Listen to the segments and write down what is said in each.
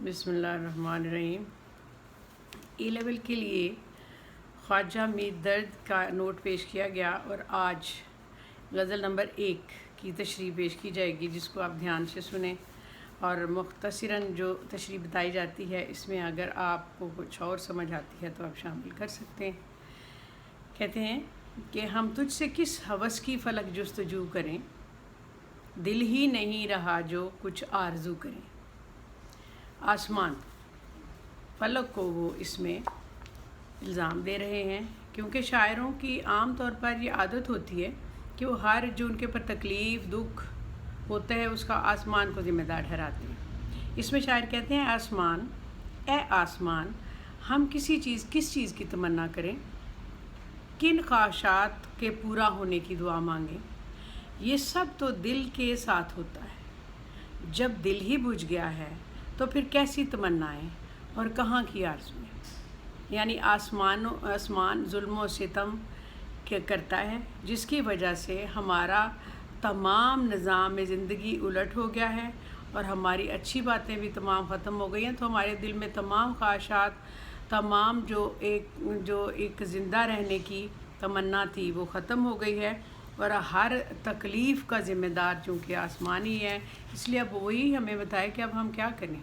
बिस्मिल्लाहिर्रहमानिर्रहीम। ए लेवल के लिए ख्वाजा मीर दर्द का नोट पेश किया गया और आज गज़ल नंबर 1 की तशरीह पेश की जाएगी, जिसको आप ध्यान से सुने और मुख्तसरन जो तशरीह बताई जाती है इसमें अगर आपको कुछ और समझ आती है तो आप शामिल कर सकते हैं। कहते हैं कि हम तुझसे किस हवस की फलक जुस्तजू करें, दिल ही नहीं रहा जो कुछ आरज़ू करें। आसमान फलक को वो इसमें इल्ज़ाम दे रहे हैं, क्योंकि शायरों की आम तौर पर ये आदत होती है कि वो हर जो उनके पर तकलीफ़ दुख होता है उसका आसमान को ज़िम्मेदार ठहराते हैं। इसमें शायर कहते हैं, आसमान ए आसमान, हम किस चीज़ की तमन्ना करें, किन ख्वाहिशात के पूरा होने की दुआ मांगें। ये सब तो दिल के साथ होता है, जब दिल ही बुझ गया है तो फिर कैसी तमन्नाएं और कहाँ की आरज़ुएं। यानी आसमान जुल्म व सितम करता है, जिसकी वजह से हमारा तमाम निज़ाम ज़िंदगी उलट हो गया है और हमारी अच्छी बातें भी तमाम ख़त्म हो गई हैं। तो हमारे दिल में तमाम ख्वाहिशात, तमाम जो एक ज़िंदा रहने की तमन्ना थी वो ख़त्म हो गई है और हर तकलीफ़ का ज़िम्मेदार चूँकि आसमान ही है, इसलिए अब वही हमें बताए कि अब हम क्या करें,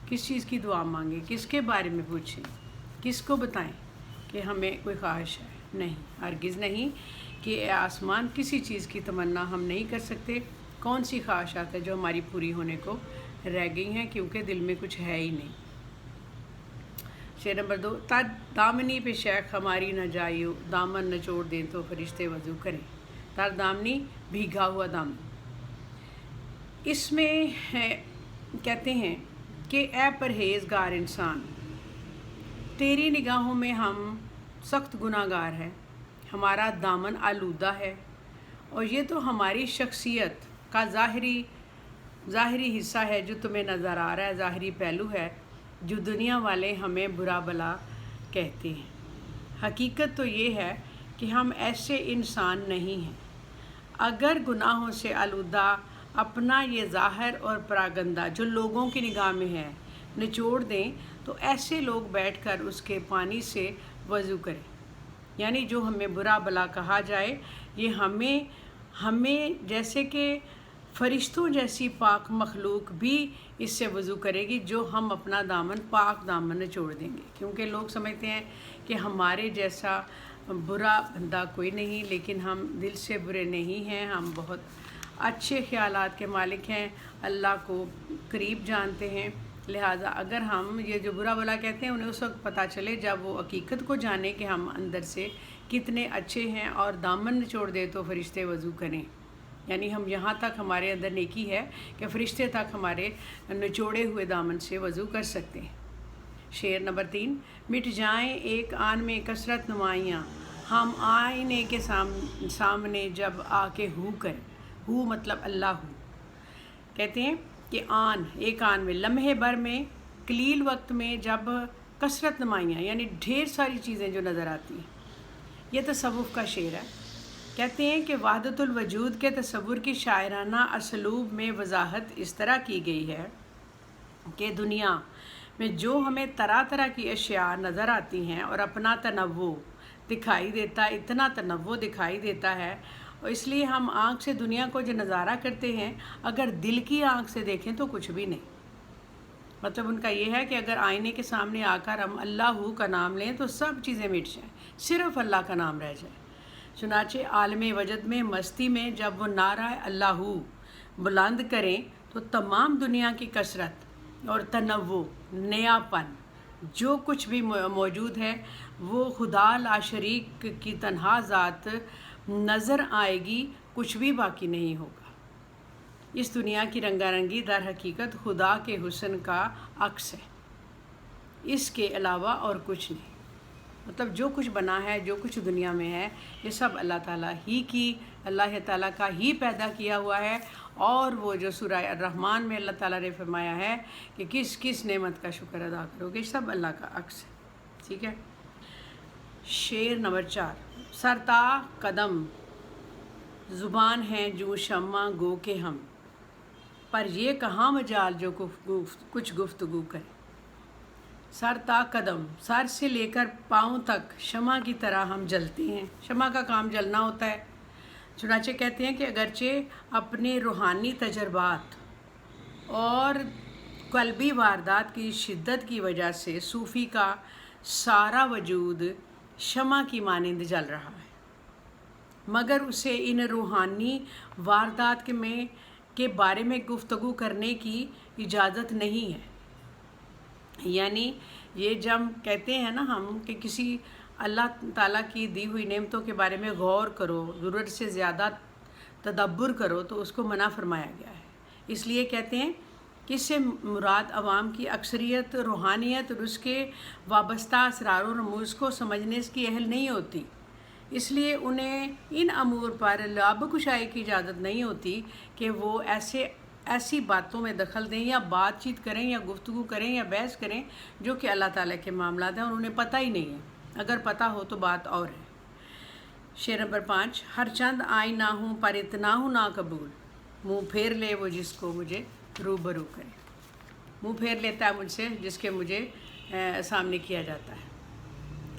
किस चीज़ की दुआ मांगें, किसके बारे में पूछें, किसको बताएं कि हमें कोई ख्वाहिश है। नहीं, हरगिज़ नहीं कि आसमान किसी चीज़ की तमन्ना हम नहीं कर सकते। कौन सी ख्वाहिशात है जो हमारी पूरी होने को रह गई हैं, क्योंकि दिल में कुछ है ही नहीं। शेर नंबर 2, दामनी पे शेख हमारी न जाइयो, दामन नचोड़ दें तो फरिश्ते वज़ू करें। तार दामनी भीगा हुआ दामन। इसमें कहते हैं कि ए परहेज़गार इंसान, तेरी निगाहों में हम सख्त गुनाहगार हैं, हमारा दामन आलूदा है और ये तो हमारी शख्सियत का ज़ाहिरी हिस्सा है जो तुम्हें नज़र आ रहा है, ज़ाहिरी पहलू है जो दुनिया वाले हमें बुरा भला कहते हैं। हकीकत तो ये है कि हम ऐसे इंसान नहीं हैं। अगर गुनाहों से आलूदा अपना ये ज़ाहिर और परागंदा जो लोगों की निगाह में है निचोड़ दें, तो ऐसे लोग बैठकर उसके पानी से वज़ू करें। यानी जो हमें बुरा भला कहा जाए, ये हमें जैसे कि फ़रिश्तों जैसी पाक मखलूक भी इससे वज़ू करेगी, जो हम अपना पाक दामन निचोड़ देंगे। क्योंकि लोग समझते हैं कि हमारे जैसा बुरा बंदा कोई नहीं, लेकिन हम दिल से बुरे नहीं हैं, हम बहुत अच्छे ख्यालात के मालिक हैं, अल्लाह को करीब जानते हैं। लिहाजा अगर हम ये जो बुरा भला कहते हैं उन्हें उस वक्त पता चले जब वो हकीकत को जाने कि हम अंदर से कितने अच्छे हैं, और दामन निचोड़ दे तो फरिश्ते वज़ू करें। यानी हम यहाँ तक हमारे अंदर नेकी है कि फ़रिश्ते तक हमारे निचोड़े हुए दामन से वज़ू कर सकते हैं। शेर नंबर 3, मिट जाएं एक आन में कसरत नुमाइयाँ, हम आईने के सामने जब आके हू करें। हू मतलब अल्लाह हू। कहते हैं कि एक आन में, लम्हे भर में, कलील वक्त में जब कसरत नुमाइयाँ यानी ढेर सारी चीज़ें जो नज़र आती हैं। यह तसव्वुफ़ का शेर है। कहते हैं कि वहदतुल वजूद के तसव्वुर की शायराना असलूब में वजाहत इस तरह की गई है कि दुनिया में जो हमें तरह तरह की अशिया नज़र आती हैं और अपना तनव्वु दिखाई देता है, इतना तनव्वु दिखाई देता है, और इसलिए हम आँख से दुनिया को जो नज़ारा करते हैं, अगर दिल की आँख से देखें तो कुछ भी नहीं। मतलब उनका ये है कि अगर आईने के सामने आकर हम अल्लाह का नाम लें तो सब चीज़ें मिट जाएं, सिर्फ़ अल्लाह का नाम रह जाए। चुनाचे आलम वजद में, मस्ती में जब वो नारा अल्लाह बुलंद करें तो तमाम दुनिया की कसरत और तनव्वु, नयापन जो कुछ भी मौजूद है वो खुदा ला शरीक की तन्हा ज़ात नज़र आएगी, कुछ भी बाकी नहीं होगा। इस दुनिया की रंगारंगी दर हकीकत खुदा के हुस्न का अक्स है, इसके अलावा और कुछ नहीं। मतलब जो कुछ बना है, जो कुछ दुनिया में है, ये सब अल्लाह ताला का ही पैदा किया हुआ है। और वो जो सूरह ar-रहमान में अल्लाह ताला ने फरमाया है कि किस किस नेमत का शुक्र अदा करोगे, सब अल्लाह का अक्स है। ठीक है। शेर नंबर 4, सरता कदम ज़ुबान है जो शम्मा गो के हम, पर ये कहाँ मजाल जो कुछ गुफ्तगू करे। सर ता कदम, सर से लेकर पाँव तक शमा की तरह हम जलते हैं। शमा का काम जलना होता है। चुनाचे कहते हैं कि अगरचे अपने रूहानी तजर्बात और कल्बी वारदात की शिद्दत की वजह से सूफ़ी का सारा वजूद शमा की मानिंद जल रहा है, मगर उसे इन रूहानी वारदात के बारे में गुफ्तगू करने की इजाज़त नहीं है। यानी ये जब कहते हैं ना हम कि किसी अल्लाह ताला की दी हुई नेमतों के बारे में गौर करो, ज़रूरत से ज़्यादा तदब्बर करो, तो उसको मना फरमाया गया है। इसलिए कहते हैं कि इससे मुराद अवाम की अक्सरियत रूहानियत और उसके वाबस्ता असरार और रमूज़ को समझने की अहल नहीं होती, इसलिए उन्हें इन अमूर पर लब कुशाई की इजाज़त नहीं होती कि वो ऐसी बातों में दखल दें या बातचीत करें या गुफ्तगू करें या बहस करें जो कि अल्लाह ताला के मामलात हैं और उन्हें पता ही नहीं है। अगर पता हो तो बात और है। शेर नंबर 5, हर चंद आई ना हूँ पर इतना हूँ ना कबूल, मुँह फेर ले वो जिसको मुझे रूबरू करे। मुँह फेर लेता है मुझसे जिसके मुझे सामने किया जाता है।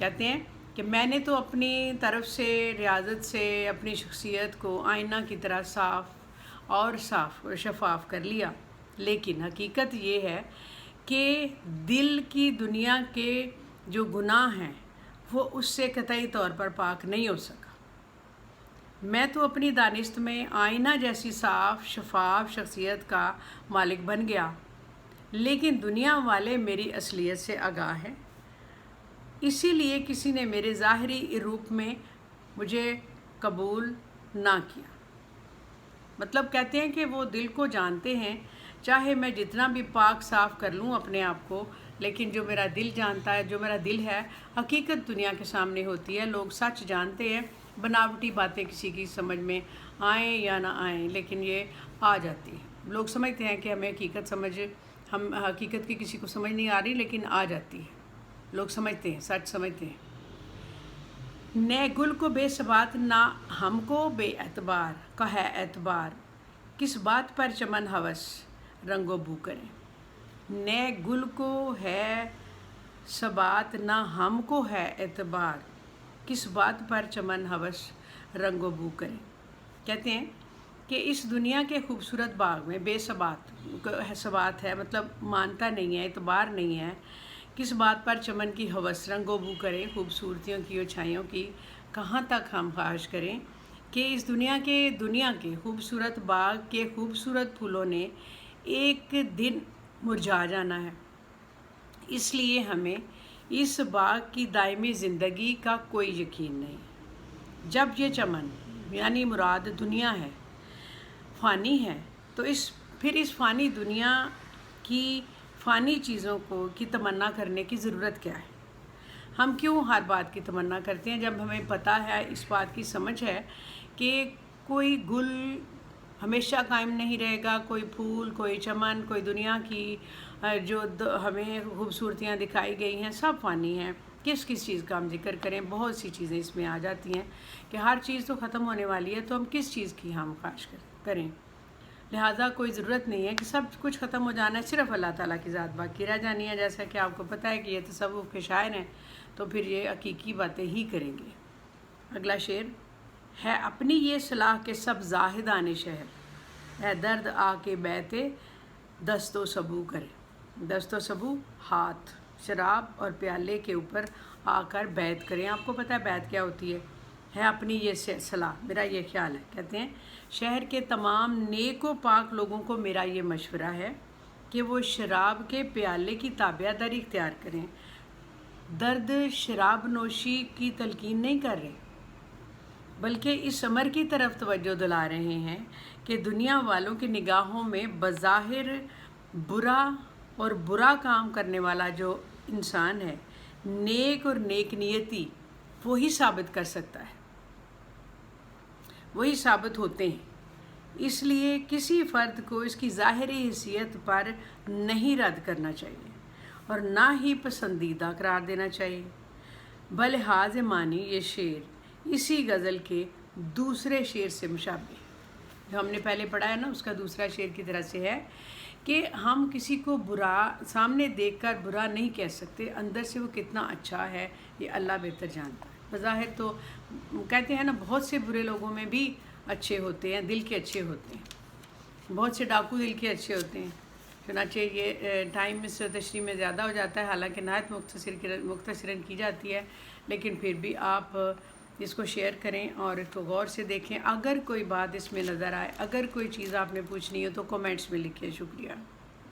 कहते हैं कि मैंने तो अपनी तरफ से रियाजत से अपनी शख्सियत को आईना की तरह साफ़ और शफाफ कर लिया, लेकिन हकीकत ये है कि दिल की दुनिया के जो गुनाह हैं वो उससे कतई तौर पर पाक नहीं हो सका। मैं तो अपनी दानिश्त में आईना जैसी साफ़ शफाफ शख्सियत का मालिक बन गया, लेकिन दुनिया वाले मेरी असलियत से आगाह हैं, इसीलिए किसी ने मेरे ज़ाहरी रूप में मुझे कबूल ना किया। मतलब कहते हैं कि वो दिल को जानते हैं, चाहे मैं जितना भी पाक साफ़ कर लूँ अपने आप को, लेकिन जो मेरा दिल जानता है, जो मेरा दिल है, हकीकत दुनिया के सामने होती है। लोग सच जानते हैं, बनावटी बातें किसी की समझ में आएँ या ना आएँ, लेकिन ये आ जाती है। लोग समझते हैं कि हम हकीकत की किसी को समझ नहीं आ रही, लेकिन आ जाती है। लोग समझते हैं, सच समझते हैं। नए गुल को बेसबात ना हमको बेएतबार का है एतबार, किस बात पर चमन हवस रंगो बू करें। नए गुल को है सबात ना हमको है एतबार, किस बात पर चमन हवस रंगो बू करें। कहते हैं कि इस दुनिया के खूबसूरत बाग में बेसबात है, मतलब मानता नहीं है, एतबार नहीं है। किस बात पर चमन की हवस रंगो बू करें, खूबसूरतियों की अच्छाइयों की कहाँ तक हम ख्वाहिश करें कि इस दुनिया के खूबसूरत बाग के खूबसूरत फूलों ने एक दिन मुरझा जाना है। इसलिए हमें इस बाग की दायमी ज़िंदगी का कोई यकीन नहीं। जब ये चमन यानी मुराद दुनिया है फ़ानी है, तो फिर इस फ़ानी दुनिया की फ़ानी चीज़ों की तमन्ना करने की ज़रूरत क्या है। हम क्यों हर बात की तमन्ना करते हैं जब हमें पता है, इस बात की समझ है कि कोई गुल हमेशा कायम नहीं रहेगा, कोई फूल, कोई चमन, कोई दुनिया की जो हमें खूबसूरतियाँ दिखाई गई हैं सब फ़ानी हैं। किस चीज़ का हम जिक्र करें, बहुत सी चीज़ें इसमें आ जाती हैं कि हर चीज़ तो ख़त्म होने वाली है, तो हम किस चीज़ की हम ख्वाहिश करें। लिहाजा कोई ज़रूरत नहीं है कि सब कुछ ख़त्म हो जाना है, सिर्फ़ अल्लाह ताला की ज़ात बाकी रह जानी है। जैसा कि आपको पता है कि ये तसव्वुफ़ के शायर हैं, तो फिर ये हकीकी बातें ही करेंगे। अगला शेर है, अपनी ये सलाह के सब ज़ाहिदाने शहर, है दर्द आके बैते दस्तो सबू करे। दस्तो सबू हाथ शराब और प्याले के ऊपर आकर बैत करें। आपको पता है बैत क्या होती है अपनी ये सलाह, मेरा ये ख्याल है। कहते हैं शहर के तमाम नेक व पाक लोगों को मेरा ये मशवरा है कि वो शराब के प्याले की ताबियादारी इख्तियार करें। दर्द शराब नोशी की तलकीन नहीं कर रहे, बल्कि इस अमर की तरफ तवज्जो दिला रहे हैं कि दुनिया वालों की निगाहों में बज़ाहिर बुरा और बुरा काम करने वाला जो इंसान है, नेक और नेक नियति वही साबित कर सकता है, वही साबित होते हैं। इसलिए किसी फ़र्द को इसकी ज़ाहिरी हैसियत पर नहीं रद्द करना चाहिए और ना ही पसंदीदा करार देना चाहिए। बलिहाज मानी ये शेर इसी गज़ल के दूसरे शेर से मुशाबिह, जो हमने पहले पढ़ा है ना, उसका दूसरा शेर की तरह से है کہ ہم کسی کو برا سامنے دیکھ کر برا نہیں کہہ سکتے، اندر سے وہ کتنا اچھا ہے یہ اللہ بہتر جانتا ہے۔ بظاہر تو کہتے ہیں نا بہت سے برے لوگوں میں بھی اچھے ہوتے ہیں، دل کے اچھے ہوتے ہیں، بہت سے ڈاکو دل کے اچھے ہوتے ہیں۔ چنانچہ یہ ٹائم اس تشریح میں زیادہ ہو جاتا ہے، حالانکہ نہایت مختصراً کی جاتی ہے، لیکن پھر بھی آپ اس کو شیئر کریں اور اس کو غور سے دیکھیں۔ اگر کوئی بات اس میں نظر آئے، اگر کوئی چیز آپ نے پوچھنی ہو تو کومنٹس میں لکھیں۔ شکریہ۔